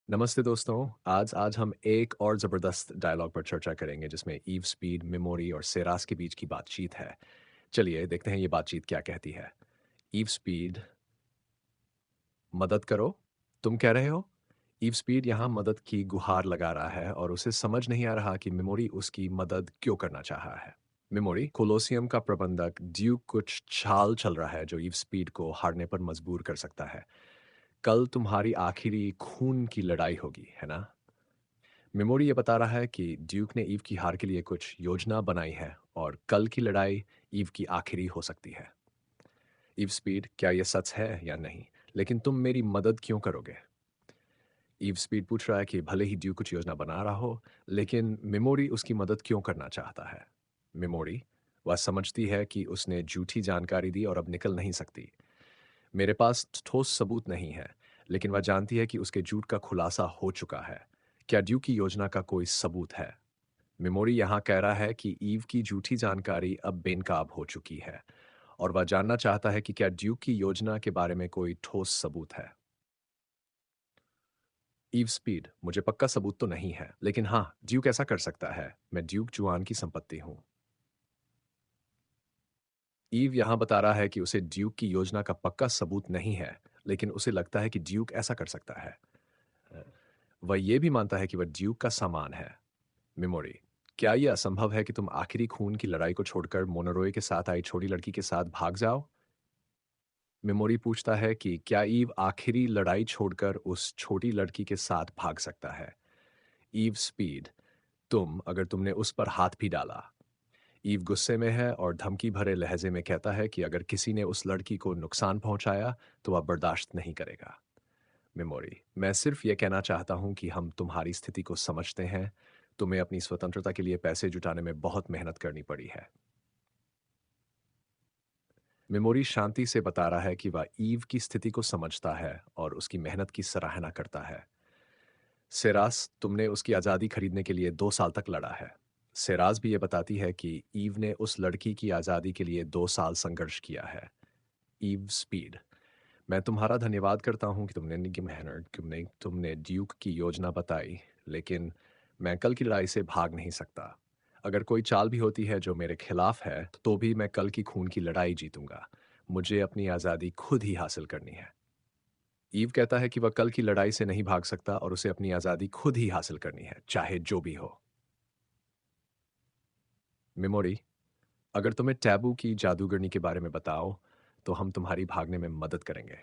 नमस्ते दोस्तों। आज आज हम एक और ज़बरदस्त डायलॉग पर चर्चा करेंगे जिसमें ईव स्पीड, मेमोरी और सेरास के बीच की बातचीत है। चलिए देखते हैं ये बातचीत क्या कहती है। ईव स्पीड, मदद करो। तुम कह रहे हो? ईव स्पीड यहाँ मदद की गुहार लगा रहा है और उसे समझ नहीं आ रहा कि मेमोरी उसकी मदद क्यों करना चाह रहा है। मेमोरी, कोलोसियम का प्रबंधक ड्यूक कुछ चाल चल रहा है जो ईव स्पीड को हारने पर मजबूर कर सकता है। कल तुम्हारी आखिरी खून की लड़ाई होगी, है ना? मेमोरी ये बता रहा है कि ड्यूक ने ईव की हार के लिए कुछ योजना बनाई है और कल की लड़ाई ईव की आखिरी हो सकती है। ईव स्पीड, क्या ये सच है या नहीं? लेकिन तुम मेरी मदद क्यों करोगे? ईव स्पीड पूछ रहा है कि भले ही ड्यूक कुछ योजना बना रहा हो, लेकिन मेमोरी उसकी मदद क्यों करना चाहता है? मेमोरी, वह समझती है कि उसने झूठी जानकारी दी और अब निकल नहीं सकती। मेरे पास ठोस सबूत नहीं है, लेकिन वह जानती है कि उसके झूठ का खुलासा हो चुका है। क्या ड्यूक की योजना का कोई सबूत है? मेमोरी यहाँ कह रहा है कि ईव की झूठी जानकारी अब बेनकाब हो चुकी है और वह जानना चाहता है कि क्या ड्यूक की योजना के बारे में कोई ठोस सबूत है। ईव स्पीड, मुझे पक्का सबूत तो नहीं है, लेकिन हाँ, ड्यूक ऐसा कर सकता है। मैं ड्यूक जुआन की संपत्ति हूँ। ईव यहाँ बता रहा है कि उसे ड्यूक की योजना का पक्का सबूत नहीं है, लेकिन उसे लगता है कि ड्यूक ऐसा कर सकता है। अ, वह ये भी मानता है कि वह ड्यूक का सामान है। मेमोरी, क्या यह असंभव है कि तुम आखिरी खून की लड़ाई को छोड़कर मोनोरोए के साथ आई छोटी लड़की के साथ भाग जाओ? मेमोरी पूछता है कि क्या ईव आखिरी लड़ाई छोड़कर उस छोटी लड़की के साथ भाग सकता है? ईव स्पीड, अगर तुमने उस पर हाथ भी डाला। ईव गुस्से में है और धमकी भरे लहजे में कहता है कि अगर किसी ने उस लड़की को नुकसान पहुंचाया तो वह बर्दाश्त नहीं करेगा। मेमोरी, मैं सिर्फ ये कहना चाहता हूं कि हम तुम्हारी स्थिति को समझते हैं। तुम्हें अपनी स्वतंत्रता के लिए पैसे जुटाने में बहुत मेहनत करनी पड़ी है। मेमोरी शांति से बता रहा है कि वह ईव की स्थिति को समझता है और उसकी मेहनत की सराहना करता है। सेरास, तुमने उसकी आज़ादी खरीदने के लिए 2 साल तक लड़ा है। सेरास भी ये बताती है कि ईव ने उस लड़की की आज़ादी के लिए 2 साल संघर्ष किया है। ईव स्पीड, मैं तुम्हारा धन्यवाद करता हूँ कि तुमने की मेहनत तुमने तुमने ड्यूक की योजना बताई, लेकिन मैं कल की लड़ाई से भाग नहीं सकता। अगर कोई चाल भी होती है जो मेरे खिलाफ है, तो भी मैं कल की खून की लड़ाई जीतूंगा। मुझे अपनी आज़ादी खुद ही हासिल करनी है। ईव कहता है कि वह कल की लड़ाई से नहीं भाग सकता और उसे अपनी आज़ादी खुद ही हासिल करनी है, चाहे जो भी हो। मेमोरी, अगर तुम्हें टैबू की जादूगरनी के बारे में बताओ, तो हम तुम्हारी भागने में मदद करेंगे।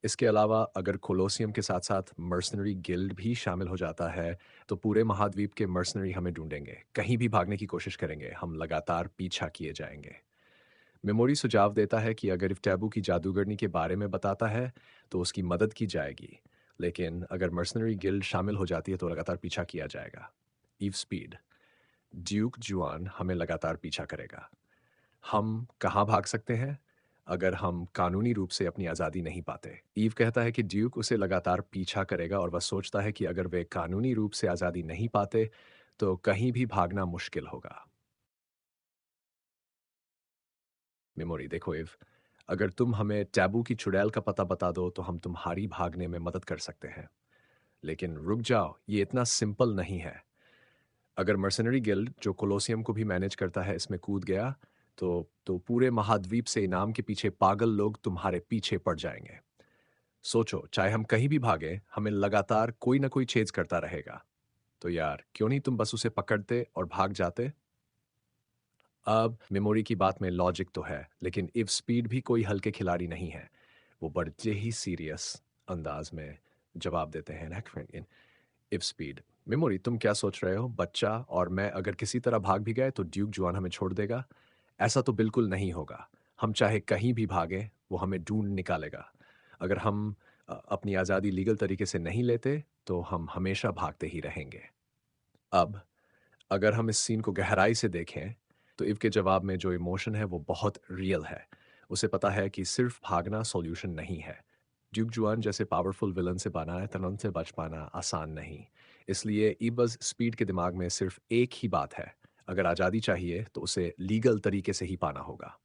इसके अलावा अगर कोलोसियम के साथ-साथ मर्सनरी गिल्ड भी शामिल हो जाता है, तो पूरे महाद्वीप के मर्सनरी हमें ढूँढेंगे। कहीं भी भागने की कोशिश करेंगे, हम लगातार पीछा किए जाएँगे। मेमोरी सुझाव देता है कि अगर टैबू की जादूगरनी के बारे में बताता है, तो उसकी मदद की जाएगी। लेकिन अगर मर्सनरी गिल्ड शामिल हो जाती है, तो लगातार पीछा किया जाएगा। ईव स्पीड, ड्यूक जुआन हमें लगातार पीछा करेगा। हम कहाँ भाग सकते हैं अगर हम कानूनी रूप से अपनी आज़ादी नहीं पाते? ईव कहता है कि ड्यूक उसे लगातार पीछा करेगा और वह सोचता है कि अगर वे कानूनी रूप से आज़ादी नहीं पाते, तो कहीं भी भागना मुश्किल होगा। मेमोरी, देखो ईव, अगर तुम हमें टैबू की चुड़ैल का पता बता दो, तो हम तुम्हारी भागने में मदद कर सकते हैं। लेकिन रुक जाओ, ये इतना सिंपल नहीं है। अगर मर्सनरी गिल्ड जो कोलोसियम को भी मैनेज करता है इसमें कूद गया, तो पूरे महाद्वीप से इनाम के पीछे पागल लोग तुम्हारे पीछे पड़ जाएंगे। सोचो, चाहे हम कहीं भी भागें, हमें लगातार कोई ना कोई छेद करता रहेगा। तो यार, क्यों नहीं तुम बस उसे पकड़ते और भाग जाते? अब मेमोरी की बात में लॉजिक तो है, लेकिन इफ स्पीड भी कोई हल्के खिलाड़ी नहीं है। वो बड़े ही सीरियस अंदाज में जवाब देते हैं ना। इफ स्पीड, मेमोरी, तुम क्या सोच रहे हो? बच्चा और मैं अगर किसी तरह भाग भी गए तो ड्यूक जुआन हमें छोड़ देगा? ऐसा तो बिल्कुल नहीं होगा। हम चाहे कहीं भी भागें, वो हमें ढूंढ निकालेगा। अगर हम अपनी आज़ादी लीगल तरीके से नहीं लेते, तो हम हमेशा भागते ही रहेंगे। अब अगर हम इस सीन को गहराई से देखें, तो इव के जवाब में जो इमोशन है वो बहुत रियल है। उसे पता है कि सिर्फ भागना सॉल्यूशन नहीं है। ड्यूक जुआन जैसे पावरफुल विलन से बना है, तनन से बच पाना आसान नहीं। इसलिए इबज स्पीड के दिमाग में सिर्फ एक ही बात है, अगर आज़ादी चाहिए तो उसे लीगल तरीके से ही पाना होगा।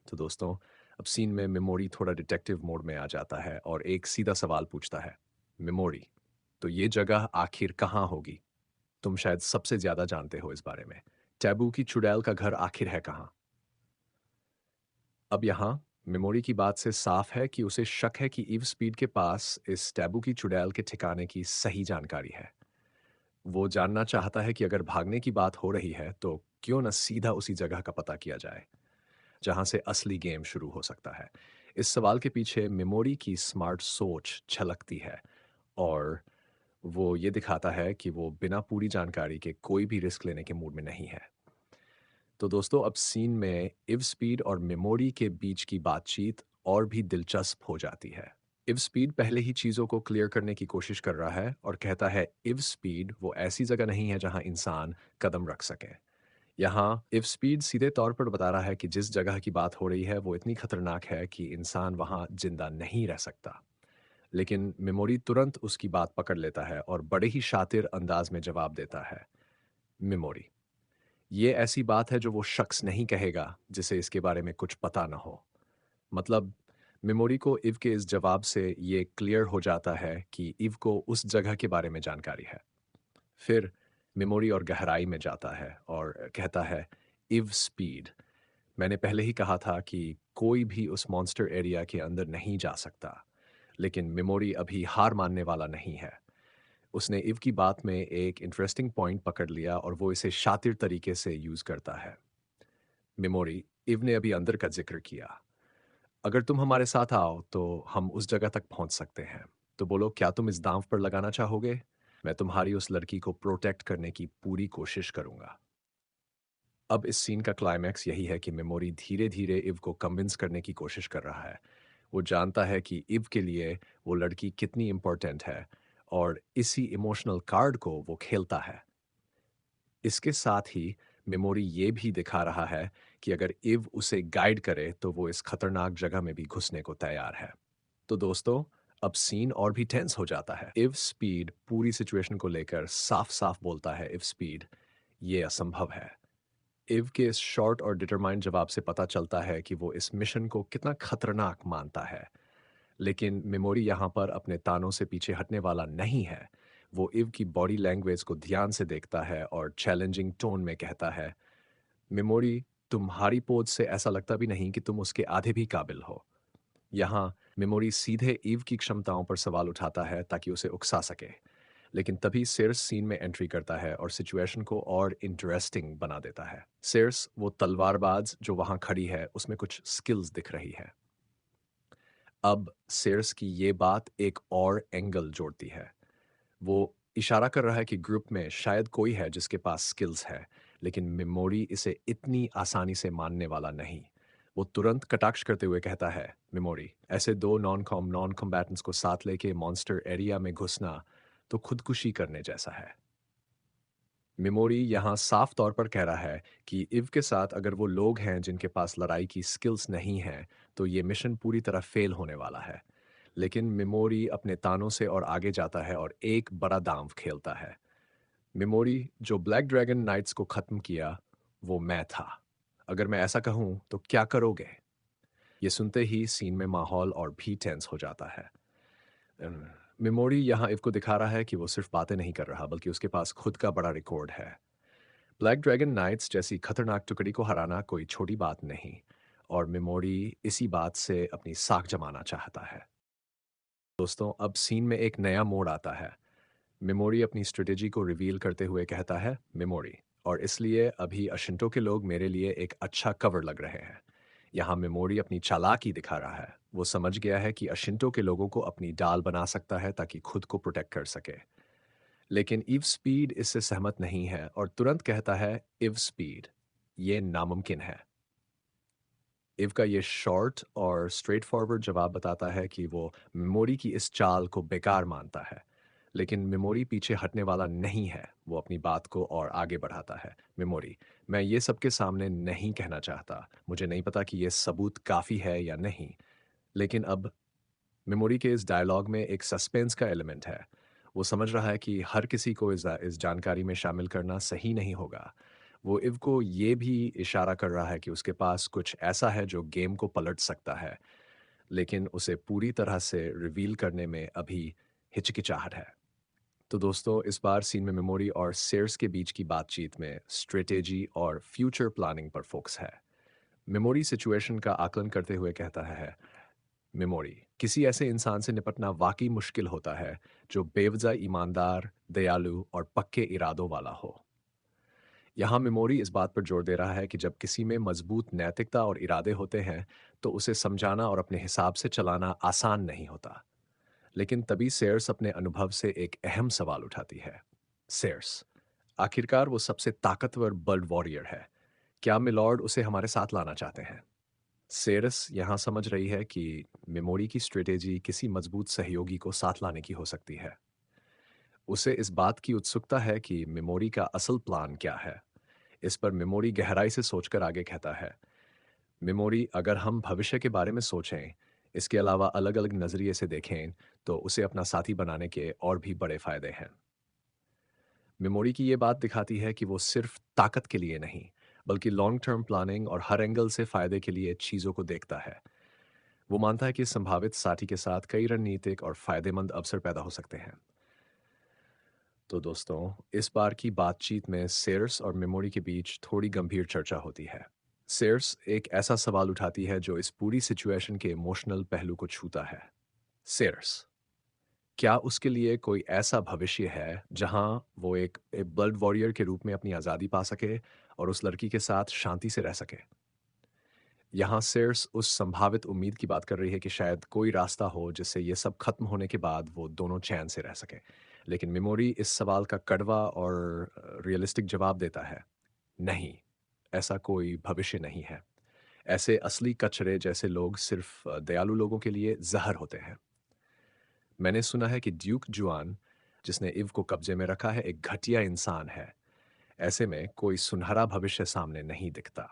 तो दोस्तों, अब सीन में मेमोरी थोड़ा डिटेक्टिव मोड में आ जाता है और एक सीधा सवाल पूछता है। मेमोरी, तो ये जगह आखिर कहाँ होगी? तुम शायद सबसे ज़्यादा जानते हो इस बारे में। टैबू की चुड़ैल का घर आखिर है कहाँ? अब यहाँ मेमोरी की बात से साफ है कि उसे शक है कि ईव स्पीड के पास इस टैबू की चुड़ैल के ठिकाने की सही जानकारी है। वो जानना चाहता है कि अगर भागने की बात हो रही है, तो क्यों न सीधा उसी जगह का पता किया जाए, जहाँ से असली गेम शुरू हो सकता है। इस सवाल के पीछे मेमोरी की स्मार्ट सोच छलकती है और वो ये दिखाता है कि वो बिना पूरी जानकारी के कोई भी रिस्क लेने के मूड में नहीं है। तो दोस्तों, अब सीन में इव स्पीड और मेमोरी के बीच की बातचीत और भी दिलचस्प हो जाती है। इव स्पीड पहले ही चीज़ों को क्लियर करने की कोशिश कर रहा है और कहता है इव स्पीड वो ऐसी जगह नहीं है जहां इंसान कदम रख सके। यहाँ इव स्पीड सीधे तौर पर बता रहा है कि जिस जगह की बात हो रही है वो इतनी खतरनाक है कि इंसान वहां जिंदा नहीं रह सकता। लेकिन मेमोरी तुरंत उसकी बात पकड़ लेता है और बड़े ही शातिर अंदाज में जवाब देता है। मेमोरी, ये ऐसी बात है जो वो शख्स नहीं कहेगा जिसे इसके बारे में कुछ पता ना हो। मतलब, मेमोरी को इव के इस जवाब से ये क्लियर हो जाता है कि इव को उस जगह के बारे में जानकारी है। फिर मेमोरी और गहराई में जाता है और कहता है, इव स्पीड, मैंने पहले ही कहा था कि कोई भी उस मॉन्स्टर एरिया के अंदर नहीं जा सकता। लेकिन मेमोरी अभी हार मानने वाला नहीं है। उसने इव की बात में एक इंटरेस्टिंग पॉइंट पकड़ लिया और वो इसे शातिर तरीके से यूज करता है। मेमोरी, इव ने अभी अंदर का जिक्र किया। अगर तुम हमारे साथ आओ तो हम उस जगह तक पहुंच सकते हैं। तो बोलो, क्या तुम इस दांव पर लगाना चाहोगे? मैं तुम्हारी उस लड़की को प्रोटेक्ट करने की पूरी कोशिश करूंगा। अब इस सीन का क्लाइमैक्स यही है कि मेमोरी धीरे धीरे इव को कन्विंस करने की कोशिश कर रहा है। वो जानता है कि इव के लिए वो लड़की कितनी इंपॉर्टेंट है और इसी इमोशनल कार्ड को वो खेलता है। इसके साथ ही मेमोरी ये भी दिखा रहा है कि अगर इव उसे गाइड करे तो वो इस खतरनाक जगह में भी घुसने को तैयार है। तो दोस्तों, अब सीन और भी टेंस हो जाता है। इव स्पीड पूरी सिचुएशन को लेकर साफ साफ बोलता है, इव स्पीड, ये असंभव है। इव के इस शॉर्ट और डिटरमाइंड जवाब से पता चलता है कि वो इस मिशन को कितना खतरनाक मानता है। लेकिन मेमोरी यहाँ पर अपने तानों से पीछे हटने वाला नहीं है। वो इव की बॉडी लैंग्वेज को ध्यान से देखता है और चैलेंजिंग टोन में कहता है, मेमोरी, तुम्हारी पोज से ऐसा लगता भी नहीं कि तुम उसके आधे भी काबिल हो। यहाँ मेमोरी सीधे ईव की क्षमताओं पर सवाल उठाता है ताकि उसे उकसा सके। लेकिन तभी सिर्स सीन में एंट्री करता है और सिचुएशन को और इंटरेस्टिंग बना देता है। सिर्स, वो तलवारबाज जो वहां खड़ी है, उसमें कुछ स्किल्स दिख रही है। अब सिर्स की ये बात एक और एंगल जोड़ती है। वो इशारा कर रहा है कि ग्रुप में शायद कोई है जिसके पास स्किल्स है, लेकिन मेमोरी इसे इतनी आसानी से मानने वाला नहीं। वो तुरंत कटाक्ष करते हुए कहता है, मेमोरी, ऐसे दो नॉन कॉम्बैटेंट्स को साथ लेके मॉन्स्टर एरिया में घुसना तो खुदकुशी करने जैसा है। मेमोरी यहाँ साफ तौर पर कह रहा है कि इव के साथ अगर वो लोग हैं जिनके पास लड़ाई की स्किल्स नहीं हैं, तो ये मिशन पूरी तरह फेल होने वाला है। लेकिन मेमोरी अपने तानों से और आगे जाता है और एक बड़ा दांव खेलता है। मेमोरी, जो ब्लैक ड्रैगन नाइट्स को खत्म किया, वो मैं था। अगर मैं ऐसा कहूं तो क्या करोगे? ये सुनते ही सीन में माहौल और भी टेंस हो जाता है। अम, मेमोरी यहाँ इव को दिखा रहा है कि वो सिर्फ बातें नहीं कर रहा, बल्कि उसके पास खुद का बड़ा रिकॉर्ड है। ब्लैक ड्रैगन नाइट्स जैसी खतरनाक टुकड़ी को हराना कोई छोटी बात नहीं, और मेमोरी इसी बात से अपनी साख जमाना चाहता है। दोस्तों, अब सीन में एक नया मोड़ आता है। मेमोरी अपनी स्ट्रेटेजी को रिवील करते हुए कहता है, मेमोरी, और इसलिए अभी अशिंटो के लोग मेरे लिए एक अच्छा कवर लग रहे हैं। यहाँ मेमोरी अपनी चालाकी दिखा रहा है। वो समझ गया है कि अशिंटो के लोगों को अपनी डाल बना सकता है ताकि खुद को प्रोटेक्ट कर सके। लेकिन ईव स्पीड इससे सहमत नहीं है और तुरंत कहता है, इव स्पीड, ये नामुमकिन है। इव का ये शॉर्ट और स्ट्रेट फॉरवर्ड जवाब बताता है कि वो मेमोरी की इस चाल को बेकार मानता है। लेकिन मेमोरी पीछे हटने वाला नहीं है। वो अपनी बात को और आगे बढ़ाता है। मेमोरी, मैं ये सबके सामने नहीं कहना चाहता। मुझे नहीं पता कि ये सबूत काफ़ी है या नहीं। लेकिन अब मेमोरी के इस डायलॉग में एक सस्पेंस का एलिमेंट है। वो समझ रहा है कि हर किसी को इस जानकारी में शामिल करना सही नहीं होगा। वो इव को ये भी इशारा कर रहा है कि उसके पास कुछ ऐसा है जो गेम को पलट सकता है, लेकिन उसे पूरी तरह से रिवील करने में अभी हिचकिचाहट है। तो दोस्तों, इस बार सीन में मेमोरी और सेर्स के बीच की बातचीत में स्ट्रेटेजी और फ्यूचर प्लानिंग पर फोकस है। मेमोरी सिचुएशन का आकलन करते हुए कहता है, मेमोरी किसी ऐसे इंसान से निपटना वाकई मुश्किल होता है जो बेवजह ईमानदार, दयालु और पक्के इरादों वाला हो। यहाँ मेमोरी इस बात पर जोर दे रहा है कि जब किसी में मजबूत नैतिकता और इरादे होते हैं तो उसे समझाना और अपने हिसाब से चलाना आसान नहीं होता। लेकिन तभी सेर्स अपने अनुभव से एक अहम सवाल उठाती है। सेर्स, आखिरकार वो सबसे ताकतवर बर्ड वॉरियर है। क्या मिलॉर्ड उसे हमारे साथ लाना चाहते हैं? सेरस यहाँ समझ रही है कि मेमोरी की स्ट्रेटेजी किसी मजबूत सहयोगी को साथ लाने की हो सकती है। उसे इस बात की उत्सुकता है कि मेमोरी का असल प्लान क्या है। इस पर मेमोरी गहराई से सोचकर आगे कहता है, मेमोरी, अगर हम भविष्य के बारे में सोचें, इसके अलावा अलग अलग नज़रिए से देखें, तो उसे अपना साथी बनाने के और भी बड़े फायदे हैं। मेमोरी की ये बात दिखाती है कि वो सिर्फ ताकत के लिए नहीं, बल्कि लॉन्ग टर्म प्लानिंग और हर एंगल से फायदे के लिए चीज़ों को देखता है। वो मानता है कि संभावित साथी के साथ कई रणनीतिक और फायदेमंद अवसर पैदा हो सकते हैं। तो दोस्तों, इस बार की बातचीत में सेर्स और मेमोरी के बीच थोड़ी गंभीर चर्चा होती है। सेर्स एक ऐसा सवाल उठाती है जो इस पूरी सिचुएशन के इमोशनल पहलू को छूता है। सेर्स, क्या उसके लिए कोई ऐसा भविष्य है जहां वो एक ब्लड वॉरियर के रूप में अपनी आज़ादी पा सके और उस लड़की के साथ शांति से रह सके? यहाँ सेर्स उस संभावित उम्मीद की बात कर रही है कि शायद कोई रास्ता हो जिससे ये सब खत्म होने के बाद वो दोनों चैन से रह सकें। लेकिन मेमोरी इस सवाल का कड़वा और रियलिस्टिक जवाब देता है, नहीं, ऐसा कोई भविष्य नहीं है। ऐसे असली कचरे जैसे लोग सिर्फ दयालु लोगों के लिए ज़हर होते हैं। मैंने सुना है कि ड्यूक जुआन, जिसने इव को कब्जे में रखा है, एक घटिया इंसान है। ऐसे में कोई सुनहरा भविष्य सामने नहीं दिखता।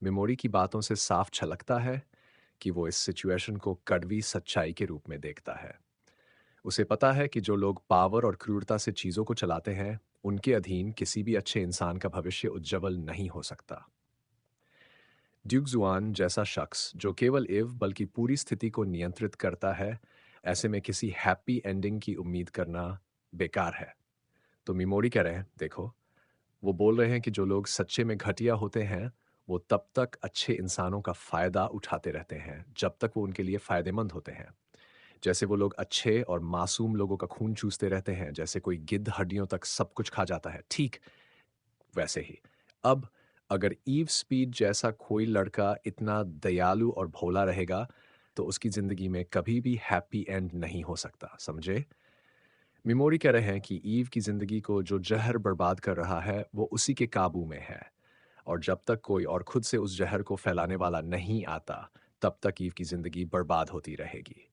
मेमोरी की बातों से साफ झलकता है कि वो इस सिचुएशन को कड़वी सच्चाई के रूप में देखता है। उसे पता है कि जो लोग पावर और क्रूरता से चीज़ों को चलाते हैं, उनके अधीन किसी भी अच्छे इंसान का भविष्य उज्जवल नहीं हो सकता। ड्यूक जुआन जैसा शख्स जो केवल इव बल्कि पूरी स्थिति को नियंत्रित करता है, ऐसे में किसी हैप्पी एंडिंग की उम्मीद करना बेकार है। तो मिमोरी कह रहे हैं, देखो, वो बोल रहे हैं कि जो लोग सच्चे में घटिया होते हैं, वो तब तक अच्छे इंसानों का फ़ायदा उठाते रहते हैं, जब तक वो उनके लिए फ़ायदेमंद होते हैं। जैसे वो लोग अच्छे और मासूम लोगों का खून चूसते रहते हैं, जैसे कोई गिद्ध हड्डियों तक सब कुछ खा जाता है, ठीक वैसे ही। अब अगर ईव स्पीड जैसा कोई लड़का इतना दयालु और भोला रहेगा, तो उसकी ज़िंदगी में कभी भी हैप्पी एंड नहीं हो सकता, समझे? मेमोरी कह रहे हैं कि ईव की ज़िंदगी को जो ज़हर बर्बाद कर रहा है, वो उसी के काबू में है। और जब तक कोई और खुद से उस ज़हर को फैलाने वाला नहीं आता, तब तक ईव की ज़िंदगी बर्बाद होती रहेगी।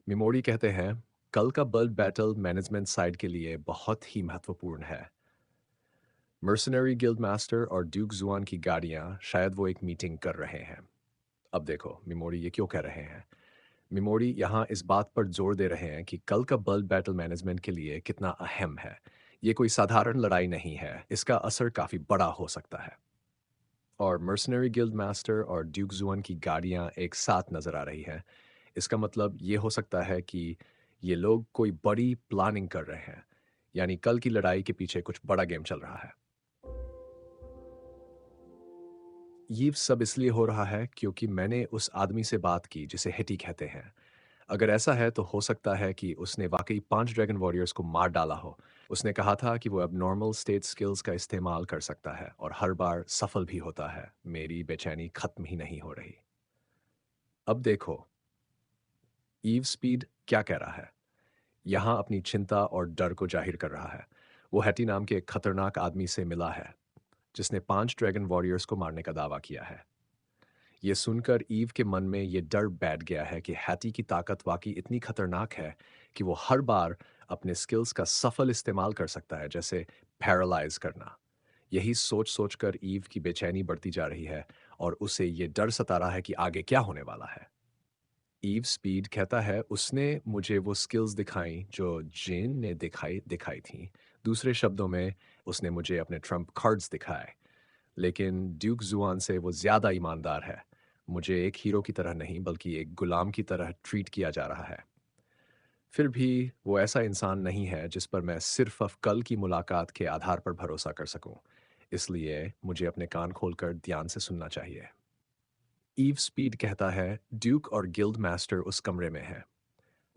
मेमोरी कहते हैं, कल का बल्ब बैटल मैनेजमेंट साइड के लिए बहुत ही महत्वपूर्ण है। मर्सनरी गिल्ड मास्टर और ड्यूक जुआन की गाड़ियां, शायद वो एक मीटिंग कर रहे हैं। अब देखो, मेमोरी ये क्यों कह रहे हैं? मेमोरी यहाँ इस बात पर जोर दे रहे हैं कि कल का बल्ब बैटल मैनेजमेंट के लिए कितना अहम है। ये कोई साधारण लड़ाई नहीं है, इसका असर काफ़ी बड़ा हो सकता है। और मर्सनरी गिल्ड मास्टर और ड्यूक जुआन की गाड़ियां एक साथ नजर आ रही हैं। इसका मतलब ये हो सकता है कि ये लोग कोई बड़ी प्लानिंग कर रहे हैं, यानी कल की लड़ाई के पीछे कुछ बड़ा गेम चल रहा है। ये सब इसलिए हो रहा है क्योंकि मैंने उस आदमी से बात की जिसे हिटी कहते हैं। अगर ऐसा है तो हो सकता है कि उसने वाकई 5 ड्रैगन वॉरियर्स को मार डाला हो। उसने कहा था कि वो अब नॉर्मल स्टेट स्किल्स का इस्तेमाल कर सकता है और हर बार सफल भी होता है। मेरी बेचैनी खत्म ही नहीं हो रही। अब देखो, ईव स्पीड क्या कह रहा है? यहाँ अपनी चिंता और डर को जाहिर कर रहा है। वो हैटी नाम के एक खतरनाक आदमी से मिला है, जिसने 5 ड्रैगन वॉरियर्स को मारने का दावा किया है। ये सुनकर ईव के मन में ये डर बैठ गया है कि हैटी की ताकत वाकई इतनी खतरनाक है कि वो हर बार अपने स्किल्स का सफल इस्तेमाल कर सकता है, जैसे पैरालाइज करना। यही सोच सोच कर ईव की बेचैनी बढ़ती जा रही है और उसे ये डर सता रहा है कि आगे क्या होने वाला है। ईव स्पीड कहता है, उसने मुझे वो स्किल्स दिखाई जो जेन ने दिखाई दिखाई थी। दूसरे शब्दों में, उसने मुझे अपने ट्रम्प कार्ड्स दिखाए। लेकिन ड्यूक जुआन से वो ज़्यादा ईमानदार है। मुझे एक हीरो की तरह नहीं, बल्कि एक गुलाम की तरह ट्रीट किया जा रहा है। फिर भी वो ऐसा इंसान नहीं है जिस पर मैं सिर्फ अब कल की मुलाकात के आधार पर भरोसा कर सकूं। इसलिए मुझे अपने कान खोलकर ध्यान से सुनना चाहिए। ईव स्पीड कहता है, ड्यूक और गिल्ड मास्टर उस कमरे में हैं।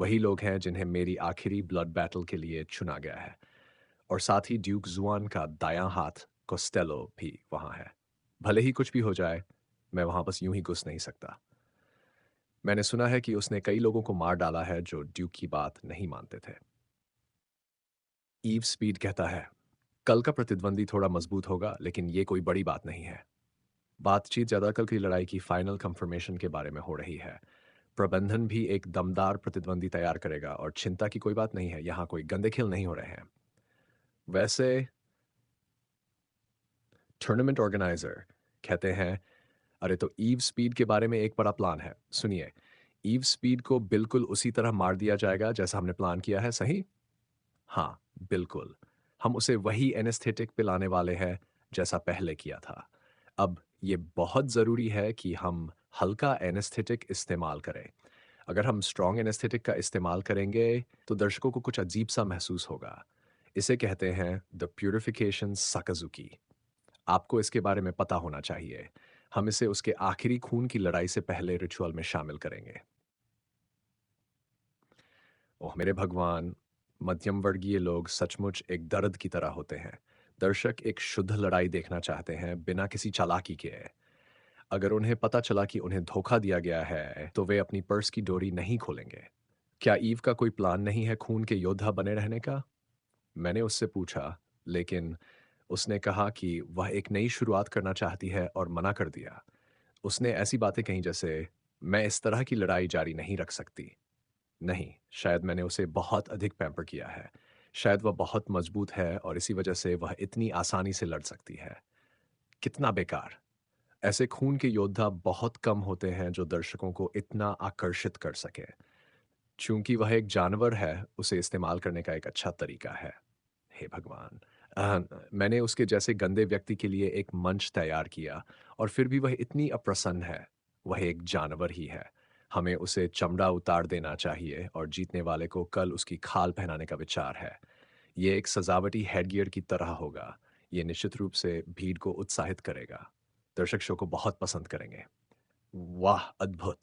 वही लोग हैं जिन्हें मेरी आखिरी ब्लड बैटल के लिए चुना गया है। और साथ ही ड्यूक जुआन का दायां हाथ कोस्टेलो भी वहां है। भले ही कुछ भी हो जाए, मैं वहां बस यूं ही घुस नहीं सकता। मैंने सुना है कि उसने कई लोगों को मार डाला है जो ड्यूक की बात नहीं मानते थे। ईव स्पीड कहता है, कल का प्रतिद्वंदी थोड़ा मजबूत होगा, लेकिन ये कोई बड़ी बात नहीं है। बातचीत ज्यादा कल की लड़ाई की फाइनल कंफर्मेशन के बारे में हो रही है। प्रबंधन भी एक दमदार प्रतिद्वंदी तैयार करेगा और चिंता की कोई बात नहीं है, यहाँ कोई गंदे खेल नहीं हो रहे हैं। वैसे टूर्नामेंट ऑर्गेनाइजर कहते हैं, अरे तो ईव स्पीड के बारे में एक बड़ा प्लान है, सुनिए। ईव स्पीड को बिल्कुल उसी तरह मार दिया जाएगा जैसा हमने प्लान किया है, सही? हाँ, बिल्कुल। हम उसे वही एनेस्थेटिक पिलाने वाले हैं जैसा पहले किया था। अब ये बहुत ज़रूरी है कि हम हल्का एनेस्थेटिक इस्तेमाल करें। अगर हम स्ट्रॉन्ग एनेस्थेटिक का इस्तेमाल करेंगे तो दर्शकों को कुछ अजीब-सा महसूस होगा। इसे कहते हैं द प्यूरिफिकेशन साकाजुकी। आपको इसके बारे में पता होना चाहिए। हम इसे उसके आखिरी खून की लड़ाई से पहले रिचुअल में शामिल करेंगे। ओह मेरे भगवान! मध्यम वर्गीय लोग सचमुच एक दर्द की तरह होते हैं। दर्शक एक शुद्ध लड़ाई देखना चाहते हैं, बिना किसी चालाकी के। अगर उन्हें पता चला कि उन्हें धोखा दिया गया है, तो वे अपनी पर्स की डोरी नहीं खोलेंगे। क्या ईव का कोई प्लान नहीं है खून के योद्धा बने रहने का? मैंने उससे पूछा, लेकिन उसने कहा कि वह एक नई शुरुआत करना चाहती है और मना कर दिया। उसने ऐसी बातें कहीं जैसे, मैं इस तरह की लड़ाई जारी नहीं रख सकती। नहीं, शायद मैंने उसे बहुत अधिक पैम्पर किया है। शायद वह बहुत मजबूत है और इसी वजह से वह इतनी आसानी से लड़ सकती है। कितना बेकार! ऐसे खून के योद्धा बहुत कम होते हैं जो दर्शकों को इतना आकर्षित कर सके। चूंकि वह एक जानवर है, उसे इस्तेमाल करने का एक अच्छा तरीका है। हे भगवान! मैंने उसके जैसे गंदे व्यक्ति के लिए एक मंच तैयार किया और फिर भी वह इतनी अप्रसन्न है। वह एक जानवर ही है। हमें उसे चमड़ा उतार देना चाहिए और जीतने वाले को कल उसकी खाल पहनाने का विचार है। ये एक सजावटी हेडगियर की तरह होगा। ये निश्चित रूप से भीड़ को उत्साहित करेगा। दर्शक शो को बहुत पसंद करेंगे। वाह! अद्भुत!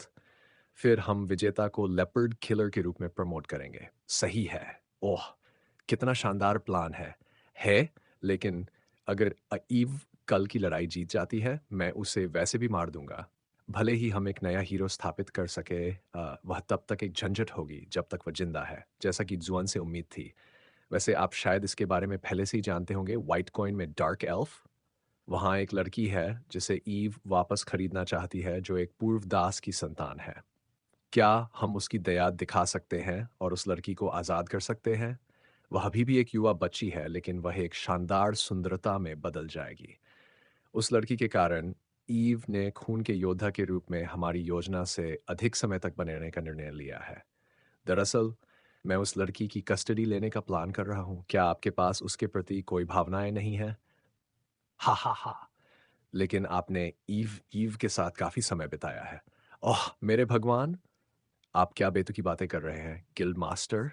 फिर हम विजेता को लेपर्ड किलर के रूप में प्रमोट करेंगे। सही है। ओह! कितना शानदार प्लान है। है, लेकिन अगर ईव कल की लड़ाई जीत जाती है, मैं उसे वैसे भी मार दूँगा। भले ही हम एक नया हीरो स्थापित कर सके, वह तब तक एक झंझट होगी जब तक वह ज़िंदा है, जैसा कि जुआन से उम्मीद थी। वैसे आप शायद इसके बारे में पहले से ही जानते होंगे, व्हाइट कॉइन में डार्क एल्फ, वहाँ एक लड़की है जिसे ईव वापस खरीदना चाहती है जो एक पूर्व दास की संतान है। क्या हम उसकी दया दिखा सकते हैं और उस लड़की को आज़ाद कर सकते हैं? वह अभी भी एक युवा बच्ची है, लेकिन वह एक शानदार सुंदरता में बदल जाएगी। उस लड़की के कारण ईव ने खून के योद्धा के रूप में हमारी योजना से अधिक समय तक बने रहने का निर्णय लिया है। दरअसल, मैं उस लड़की की कस्टडी लेने का प्लान कर रहा हूँ। क्या आपके पास उसके प्रति कोई भावनाएं नहीं हैं? हा हा हा! लेकिन आपने ईव ईव के साथ काफ़ी समय बिताया है। ओह! मेरे भगवान! आप क्या बेतुकी बातें कर रहे हैं? Guild master?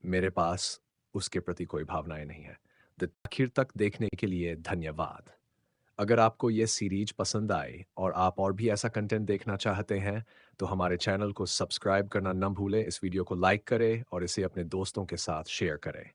मेरे पास उसके प्रति कोई भावनाएँ नहीं हैं। आखिर तक देखने के लिए धन्यवाद। अगर आपको ये सीरीज पसंद आई और आप और भी ऐसा कंटेंट देखना चाहते हैं, तो हमारे चैनल को सब्सक्राइब करना न भूलें, इस वीडियो को लाइक करें और इसे अपने दोस्तों के साथ शेयर करें।